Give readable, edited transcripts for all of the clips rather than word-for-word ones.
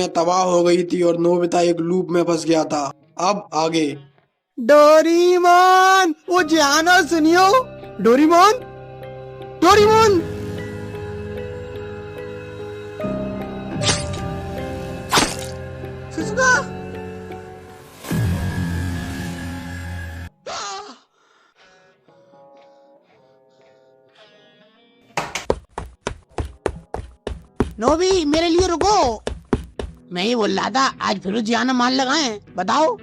तबाह हो गई थी और नोबिता एक लूप में फंस गया था। अब आगे। डोरीमोन, वो जानो सुनियो। Doraemon, Doraemon. शिजुका। नोबी, मेरे लिए रुको। मैं ये बोल रहा था आज फिर जियाना मान लगाएं। बताओ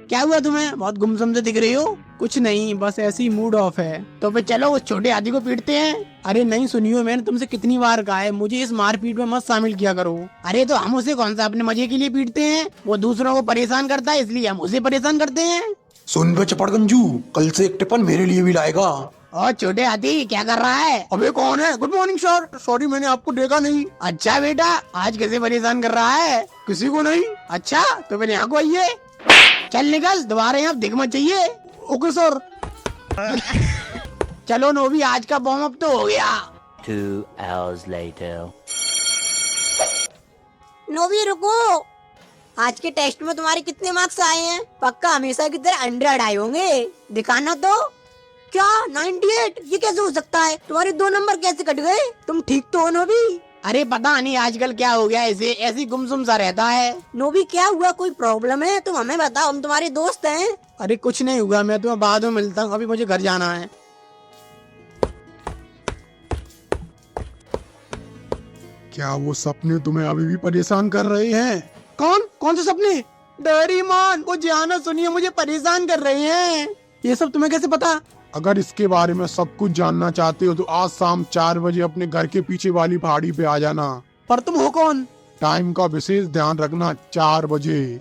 क्या हुआ तुम्हें? बहुत गुमसुम से दिख रही हो। कुछ नहीं, बस ऐसे ही मूड ऑफ है। तो फिर चलो उस छोटे हाथी को पीटते हैं। अरे नहीं सुनियो, मैंने तुमसे कितनी बार कहा है मुझे इस मारपीट में मत शामिल किया करो। अरे तो हम उसे कौन सा अपने मजे के लिए पीटते हैं? वो दूसरों को परेशान करता है इसलिए हम उसे परेशान करते हैं। सुन बे चपड़गंजू, कल से एक टिफिन मेरे लिए भी लाएगा। और छोटे हाथी क्या कर रहा है? अबे कौन है? Good morning sir. सॉरी मैंने आपको देखा नहीं। अच्छा बेटा, आज कैसे परेशान कर रहा है? किसी को नहीं। अच्छा तो फिर यहाँ को आइए। चल निकल, दोबारा यहाँ दिख मत चाहिए। Okay sir. चलो नोबी, आज का बॉम्ब अप तो हो गया। 2 hours later. नोबी रुको, आज के टेस्ट में तुम्हारे कितने मार्क्स आए हैं? पक्का हमेशा की तरह 100 आए होंगे। दिखाना तो। क्या 98? ये कैसे हो सकता है? तुम्हारे 2 नंबर कैसे कट गए? तुम ठीक तो हो नोबी? अरे पता नहीं आजकल क्या हो गया, ऐसे ऐसी गुमसुम सा रहता है। नोबी क्या हुआ? कोई प्रॉब्लम है? तुम हमें बताओ, हम तुम्हारे दोस्त हैं। अरे कुछ नहीं हुआ, मैं तुम्हें बाद में मिलता हूँ, अभी मुझे घर जाना है। क्या वो सपने तुम्हें अभी भी परेशान कर रहे हैं? कौन कौन से सपने? डोरेमोन, वो जानो सुनिए, मुझे परेशान कर रहे हैं। ये सब तुम्हें कैसे पता? अगर इसके बारे में सब कुछ जानना चाहते हो तो आज शाम 4 बजे अपने घर के पीछे वाली पहाड़ी पे आ जाना। पर तुम हो कौन? टाइम का विशेष ध्यान रखना, 4 बजे।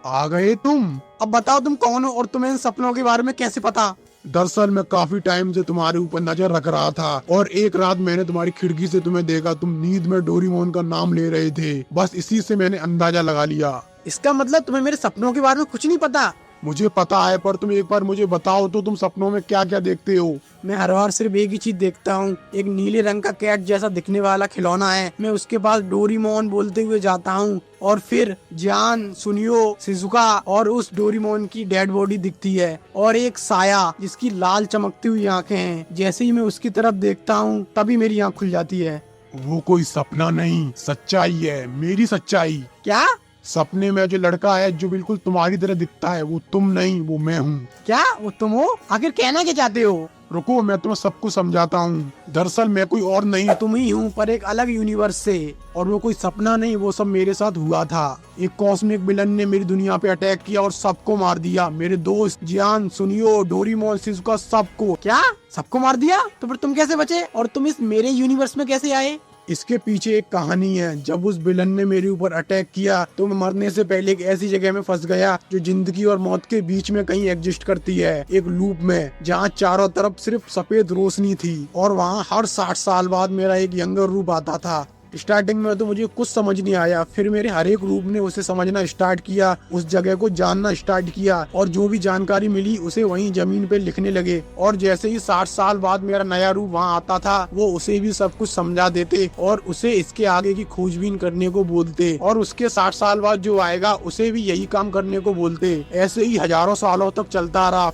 आ गए तुम? अब बताओ तुम कौन हो और तुम्हें इन सपनों के बारे में कैसे पता? दरअसल मैं काफी टाइम से तुम्हारे ऊपर नजर रख रहा था और एक रात मैंने तुम्हारी खिड़की से तुम्हें देखा। तुम नींद में डोरीमोन का नाम ले रहे थे। बस इसी से मैंने अंदाजा लगा लिया। इसका मतलब तुम्हें मेरे सपनों के बारे में कुछ नहीं पता? मुझे पता है, पर तुम एक बार मुझे बताओ तो तुम सपनों में क्या क्या देखते हो? मैं हर बार सिर्फ एक ही चीज देखता हूँ, एक नीले रंग का कैट जैसा दिखने वाला खिलौना है। मैं उसके पास डोरीमोन बोलते हुए जाता हूँ और फिर जान, सुनियो, शिजुका और उस डोरीमोन की डेड बॉडी दिखती है और एक साया जिसकी लाल चमकती हुई आंखें हैं। जैसे ही मैं उसकी तरफ देखता हूँ तभी मेरी आंख खुल जाती है। वो कोई सपना नहीं, सच्चाई है, मेरी सच्चाई। क्या? सपने में जो लड़का है जो बिल्कुल तुम्हारी तरह दिखता है वो तुम नहीं, वो मैं हूँ। क्या वो तुम हो? आखिर कहना क्या चाहते हो? रुको, मैं तुम्हें सब कुछ समझाता हूँ। दरअसल मैं कोई और नहीं, तुम ही हूँ, पर एक अलग यूनिवर्स से। और वो कोई सपना नहीं, वो सब मेरे साथ हुआ था। एक कॉस्मिक विलन ने मेरी दुनिया पे अटैक किया और सबको मार दिया। मेरे दोस्त जियान, सुनियो, डोरीमोन, शिजुका, सबको। क्या सबको मार दिया? तो फिर तुम कैसे बचे और तुम इस मेरे यूनिवर्स में कैसे आए? इसके पीछे एक कहानी है। जब उस विलन ने मेरे ऊपर अटैक किया तो मैं मरने से पहले एक ऐसी जगह में फंस गया जो जिंदगी और मौत के बीच में कहीं एग्जिस्ट करती है, एक लूप में, जहाँ चारों तरफ सिर्फ सफेद रोशनी थी और वहाँ हर 60 साल बाद मेरा एक यंगर रूप आता था। स्टार्टिंग में तो मुझे कुछ समझ नहीं आया, फिर मेरे हर एक रूप ने उसे समझना स्टार्ट किया, उस जगह को जानना स्टार्ट किया और जो भी जानकारी मिली उसे वहीं जमीन पे लिखने लगे। और जैसे ही 60 साल बाद मेरा नया रूप वहाँ आता था वो उसे भी सब कुछ समझा देते और उसे इसके आगे की खोजबीन करने को बोलते और उसके 60 साल बाद जो आएगा उसे भी यही काम करने को बोलते। ऐसे ही हजारों सालों तक चलता रहा।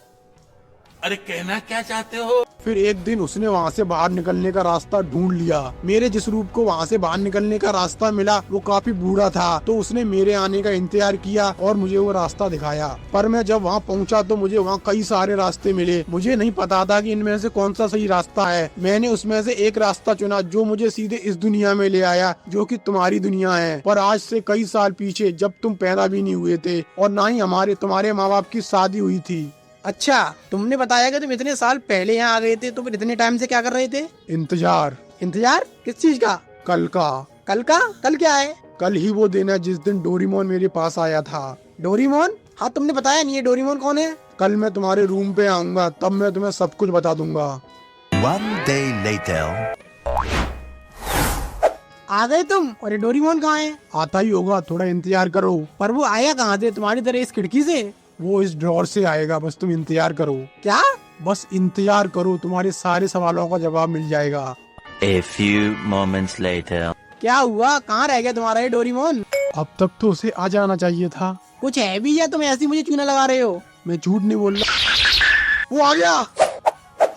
अरे कहना क्या चाहते हो? फिर एक दिन उसने वहाँ से बाहर निकलने का रास्ता ढूंढ लिया। मेरे जिस रूप को वहाँ से बाहर निकलने का रास्ता मिला वो काफी बूढ़ा था, तो उसने मेरे आने का इंतजार किया और मुझे वो रास्ता दिखाया। पर मैं जब वहाँ पहुँचा तो मुझे वहाँ कई सारे रास्ते मिले। मुझे नहीं पता था कि इनमें से कौन सा सही रास्ता है। मैंने उसमें से एक रास्ता चुना जो मुझे सीधे इस दुनिया में ले आया, जो कि तुम्हारी दुनिया है, पर आज से कई साल पीछे, जब तुम पैदा भी नहीं हुए थे और ना ही तुम्हारे माँ बाप की शादी हुई थी। अच्छा, तुमने बताया कि तुम इतने साल पहले यहाँ आ गए थे, तो फिर इतने टाइम से क्या कर रहे थे? इंतजार। इंतजार किस चीज का? कल का। कल का? कल क्या है? कल ही वो दिन है जिस दिन डोरीमोन मेरे पास आया था। डोरीमोन? हाँ तुमने बताया नहीं, ये डोरीमोन कौन है? कल मैं तुम्हारे रूम पे आऊंगा, तब मैं तुम्हें सब कुछ बता दूंगा। 1 day later. आ गए तुम? और ये डोरीमोन कहाँ है? आता ही होगा, थोड़ा इंतजार करो। पर वो आया कहाँ से? तुम्हारी तरह इस खिड़की से? वो इस ड्रॉर से आएगा, बस तुम इंतजार करो। क्या? बस इंतजार करो, तुम्हारे सारे सवालों का जवाब मिल जाएगा। A few moments later. क्या हुआ, कहाँ रह गया तुम्हारा ये डोरेमोन? अब तक तो उसे आ जाना चाहिए था। कुछ है भी या तुम ऐसे ही मुझे चूना लगा रहे हो? मैं झूठ नहीं बोल रहा। वो आ गया।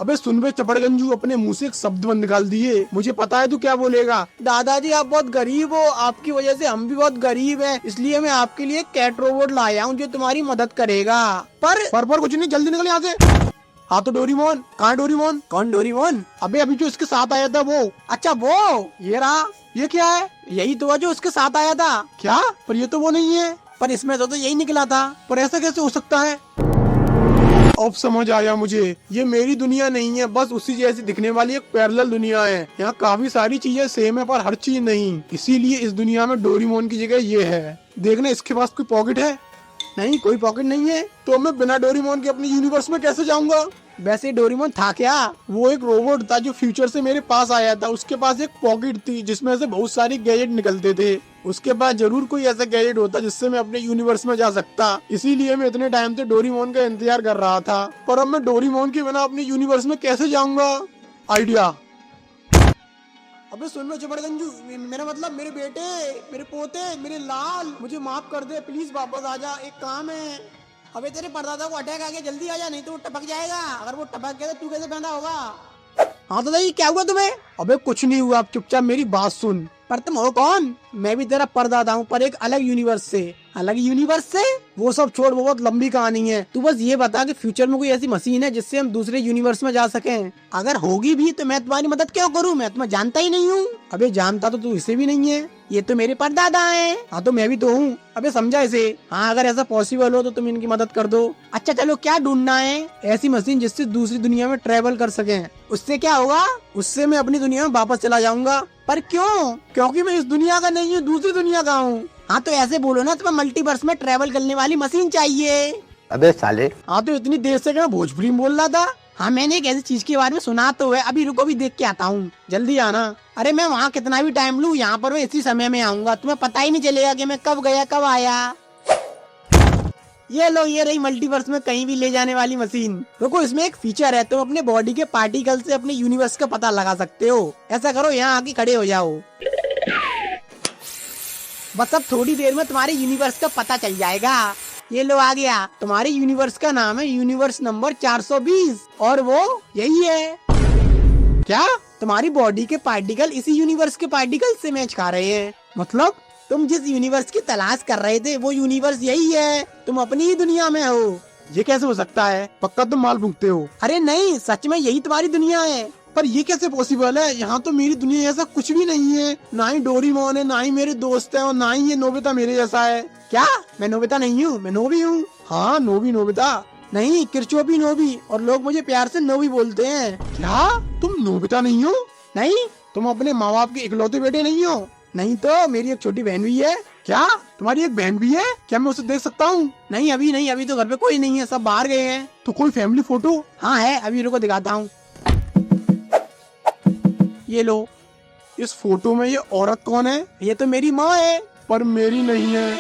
अबे सुन बे चपड़गंजू, अपने मुंह से एक शब्द बंद निकाल दिए। मुझे पता है तू क्या बोलेगा। दादाजी आप बहुत गरीब हो, आपकी वजह से हम भी बहुत गरीब हैं, इसलिए मैं आपके लिए कैट रोबोट लाया हूँ जो तुम्हारी मदद करेगा। पर कुछ नहीं, जल्दी निकल यहाँ से। हाँ तो डोरेमोन, कहाँ है डोरेमोन? कौन डोरेमोन? अबे अभी जो इसके साथ आया था वो। अच्छा वो, ये रहा। ये क्या है? यही तो है जो उसके साथ आया था। क्या? पर ये तो वो नहीं है। पर इसमें तो यही निकला था। पर ऐसा कैसे हो सकता है? अब समझ आया मुझे, ये मेरी दुनिया नहीं है, बस उसी जैसी दिखने वाली एक पैरेलल दुनिया है। यहाँ काफी सारी चीजें सेम है पर हर चीज नहीं, इसीलिए इस दुनिया में डोरेमोन की जगह ये है। देखना इसके पास कोई पॉकेट है? नहीं, कोई पॉकेट नहीं है। तो मैं बिना डोरेमोन के अपने यूनिवर्स में कैसे जाऊंगा? वैसे डोरेमोन था क्या? वो एक रोबोट था जो फ्यूचर से मेरे पास आया था। उसके पास एक पॉकेट थी जिसमें से बहुत सारी गैजेट निकलते थे। उसके पास जरूर कोई ऐसा गैजेट होता जिससे मैं अपने यूनिवर्स में जा सकता, इसीलिए मैं इतने टाइम से डोरेमोन का इंतजार कर रहा था। पर अब मैं डोरेमोन के बिना अपने यूनिवर्स में कैसे जाऊंगा? आइडिया। अबे सुन लो चपड़गंजू, मेरा मतलब मेरे बेटे, मेरे पोते, मेरे लाल, मुझे माफ कर दे प्लीज, वापस आ जा, एक काम है। अबे तेरे परदादा को अटैक आ गया, जल्दी आ जा, नहीं तो वो टपक जाएगा। अगर वो टपक गया तो तू कैसे पैदा होगा? हाँ तो क्या हुआ तुम्हें? अबे कुछ नहीं हुआ, अब चुपचाप मेरी बात सुन। पर तुम हो कौन? मैं भी तेरा परदादा हूँ, पर एक अलग यूनिवर्स से। अलग यूनिवर्स से? वो सब छोड़, वो बहुत लंबी कहानी है। तू बस ये बता कि फ्यूचर में कोई ऐसी मशीन है जिससे हम दूसरे यूनिवर्स में जा सकें? अगर होगी भी तो मैं तुम्हारी मदद क्यों करूँ? मैं तुम्हें जानता ही नहीं हूँ। अबे जानता तो तू इसे भी नहीं है। ये तो मेरे परदादा हैं। हाँ तो मैं भी तो हूँ। अबे समझा इसे। हाँ अगर ऐसा पॉसिबल हो तो तुम इनकी मदद कर दो। अच्छा चलो, क्या ढूंढना है? ऐसी मशीन जिससे दूसरी दुनिया में ट्रेवल कर सके। उससे क्या होगा? उससे मैं अपनी दुनिया में वापस चला जाऊंगा। पर क्यों? क्योंकि मैं इस दुनिया का नहीं हूँ, दूसरी दुनिया का हूँ। हाँ तो ऐसे बोलो ना, तुम्हें मल्टीवर्स में ट्रेवल करने वाली मशीन चाहिए। अबे साले। हाँ तो इतनी देर से क्या भोजपुरी में बोल रहा था? हाँ मैंने एक ऐसी चीज के बारे में सुना तो है, अभी रुको भी देख के आता हूँ। जल्दी आना। अरे मैं वहाँ कितना भी टाइम लूँ, यहाँ पर मैं इसी समय में आऊंगा, तुम्हें पता ही नहीं चलेगा कि मैं कब गया कब आया। ये लो, ये रही मल्टीवर्स में कहीं भी ले जाने वाली मशीन। रुको, इसमें एक फीचर है, तुम अपने बॉडी के पार्टिकल से अपने यूनिवर्स का पता लगा सकते हो। ऐसा करो, यहाँ आके खड़े हो जाओ, बस अब थोड़ी देर में तुम्हारे यूनिवर्स का पता चल जाएगा। ये लो आ गया। तुम्हारे यूनिवर्स का नाम है यूनिवर्स नंबर 420 और वो यही है। क्या? तुम्हारी बॉडी के पार्टिकल इसी यूनिवर्स के पार्टिकल से मैच खा रहे हैं। मतलब? तुम जिस यूनिवर्स की तलाश कर रहे थे वो यूनिवर्स यही है, तुम अपनी ही दुनिया में हो। ये कैसे हो सकता है? पक्का तुम माल फूकते हो? अरे नहीं, सच में यही तुम्हारी दुनिया है। पर ये कैसे पॉसिबल है? यहाँ तो मेरी दुनिया जैसा कुछ भी नहीं है। ना ही डोरेमोन है, ना ही मेरे दोस्त है, और ना ही ये नोबिता मेरे जैसा है। क्या? मैं नोबिता नहीं हूँ, मैं नोबी हूँ। हाँ नोबिता नहीं, किरचोपी नोबी, और लोग मुझे प्यार से नोबी बोलते हैं। क्या? तुम नोबिता नहीं हो? नहीं। तुम अपने माँ बाप के इकलौते बेटे नहीं हो? नहीं तो मेरी एक छोटी बहन भी है। क्या? तुम्हारी एक बहन भी है? क्या मैं उसे देख सकता हूँ? नहीं अभी नहीं, अभी तो घर पे कोई नहीं है, सब बाहर गए हैं। तो कोई फैमिली फोटो? हाँ है, अभी रुको दिखाता हूँ। ये लो। इस फोटो में ये औरत कौन है? ये तो मेरी माँ है। पर मेरी नहीं है।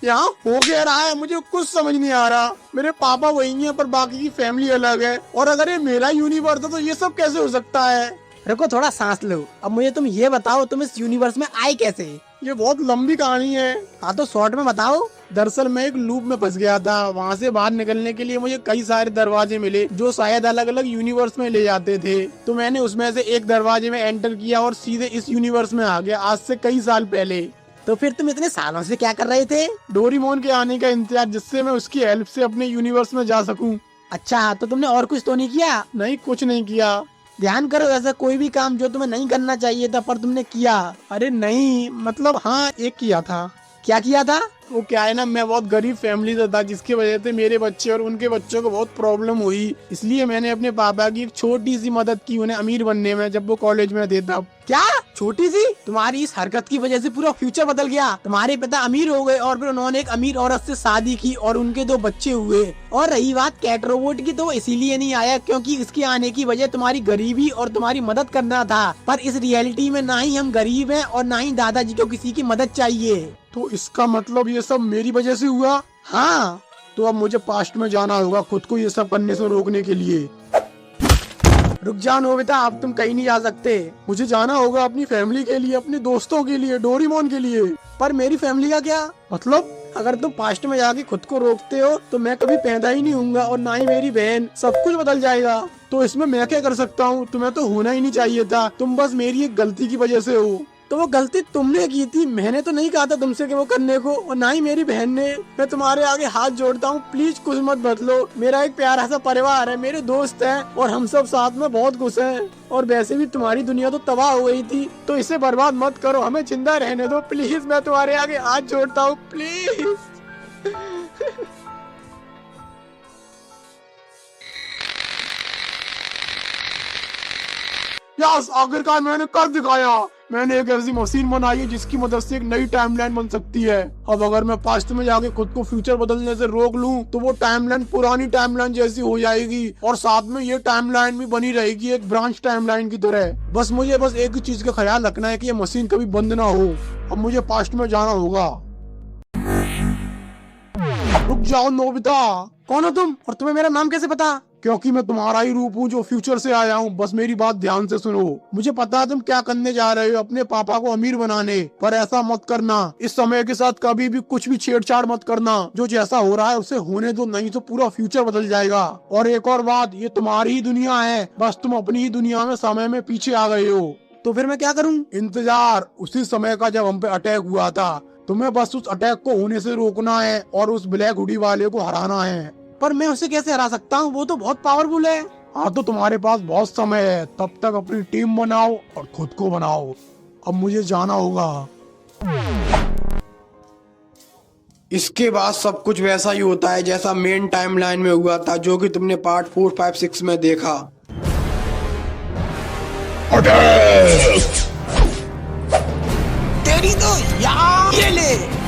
यहाँ हो क्या रहा है? मुझे कुछ समझ नहीं आ रहा। मेरे पापा वही हैं पर बाकी की फैमिली अलग है, और अगर ये मेरा यूनिवर्स है तो ये सब कैसे हो सकता है? रुको थोड़ा सांस लो। अब मुझे तुम ये बताओ, तुम इस यूनिवर्स में आए कैसे? ये बहुत लंबी कहानी है। हाँ तो शॉर्ट में बताओ। दरअसल मैं एक लूप में फंस गया था। वहाँ से बाहर निकलने के लिए मुझे कई सारे दरवाजे मिले जो शायद अलग अलग यूनिवर्स में ले जाते थे। तो मैंने उसमें से एक दरवाजे में एंटर किया और सीधे इस यूनिवर्स में आ गया, आज से कई साल पहले। तो फिर तुम इतने सालों से क्या कर रहे थे? डोरेमोन के आने का इंतजार, जिससे मैं उसकी हेल्प से अपने यूनिवर्स में जा सकूं। अच्छा, तो तुमने और कुछ तो नहीं किया? नहीं, कुछ नहीं किया। ध्यान करो, ऐसा कोई भी काम जो तुम्हें नहीं करना चाहिए था पर तुमने किया। अरे नहीं, मतलब हाँ एक किया था। क्या किया था? वो क्या है ना, मैं बहुत गरीब फैमिली से था, जिसकी वजह से मेरे बच्चे और उनके बच्चों को बहुत प्रॉब्लम हुई। इसलिए मैंने अपने पापा की एक छोटी सी मदद की उन्हें अमीर बनने में, जब वो कॉलेज में थे तब। क्या छोटी सी? तुम्हारी इस हरकत की वजह से पूरा फ्यूचर बदल गया। तुम्हारे पिता अमीर हो गए और फिर उन्होंने एक अमीर औरत से शादी की और उनके 2 बच्चे हुए। और रही बात कैट रोबोट की, तो वो इसीलिए नहीं आया क्योंकि इसके आने की वजह तुम्हारी गरीबी और तुम्हारी मदद करना था। पर इस रियलिटी में ना ही हम गरीब हैं और ना ही दादाजी को किसी की मदद चाहिए। तो इसका मतलब ये सब मेरी वजह से हुआ? हाँ, तो अब मुझे पास्ट में जाना होगा खुद को ये सब करने से रोकने के लिए। रुक जाओ नोबिता, अब तुम कहीं नहीं जा सकते। मुझे जाना होगा अपनी फैमिली के लिए, अपने दोस्तों के लिए, डोरेमोन के लिए। पर मेरी फैमिली का क्या? मतलब अगर तुम पास्ट में जाके खुद को रोकते हो तो मैं कभी पैदा ही नहीं होऊंगा और ना ही मेरी बहन। सब कुछ बदल जाएगा। तो इसमें मैं क्या कर सकता हूँ? तुम्हें तो होना ही नहीं चाहिए था, तुम बस मेरी एक गलती की वजह से हो। तो वो गलती तुमने की थी, मैंने तो नहीं कहा था तुमसे कि वो करने को, और ना ही मेरी बहन ने। मैं तुम्हारे आगे हाथ जोड़ता हूँ, प्लीज कुछ मत बदलो। मेरा एक प्यारा सा परिवार है, मेरे दोस्त हैं और हम सब साथ में बहुत खुश हैं। और वैसे भी तुम्हारी दुनिया तो तबाह हो गई थी, तो इसे बर्बाद मत करो, हमें जिंदा रहने दो प्लीज। मैं तुम्हारे आगे हाथ जोड़ता हूँ, प्लीज। यस, आखिरकार मैंने कर दिखाया। मैंने एक ऐसी मशीन बनाई है जिसकी मदद से एक नई टाइमलाइन बन सकती है। अब अगर मैं पास्ट में जाके खुद को फ्यूचर बदलने से रोक लूं तो वो टाइमलाइन पुरानी टाइमलाइन जैसी हो जाएगी और साथ में ये टाइमलाइन भी बनी रहेगी एक ब्रांच टाइमलाइन की तरह। बस मुझे एक ही चीज का ख्याल रखना है कि ये मशीन कभी बंद ना हो। अब मुझे पास्ट में जाना होगा। रुक जाओ नोबिता। कौन हो तुम और तुम्हें मेरा नाम कैसे पता? क्योंकि मैं तुम्हारा ही रूप हूँ जो फ्यूचर से आया हूँ। बस मेरी बात ध्यान से सुनो। मुझे पता है तुम क्या करने जा रहे हो, अपने पापा को अमीर बनाने, पर ऐसा मत करना। इस समय के साथ कभी भी कुछ भी छेड़छाड़ मत करना। जो जैसा हो रहा है उसे होने दो, नहीं तो पूरा फ्यूचर बदल जाएगा। और एक और बात, ये तुम्हारी ही दुनिया है, बस तुम अपनी ही दुनिया में समय में पीछे आ गए हो। तो फिर मैं क्या करूँ? इंतजार उसी समय का जब हम पे अटैक हुआ था। तुम्हें बस उस अटैक को होने से रोकना है और उस ब्लैक हुडी वाले को हराना है। पर मैं उसे कैसे हरा सकता हूँ? वो तो बहुत पावरफुल है। हाँ, तो तुम्हारे पास बहुत समय है, तब तक अपनी टीम बनाओ और खुद को बनाओ। अब मुझे जाना होगा। इसके बाद सब कुछ वैसा ही होता है जैसा मेन टाइमलाइन में हुआ था, जो कि तुमने पार्ट 4, 5, 6 में देखा। तेरी तो यार, ये ले।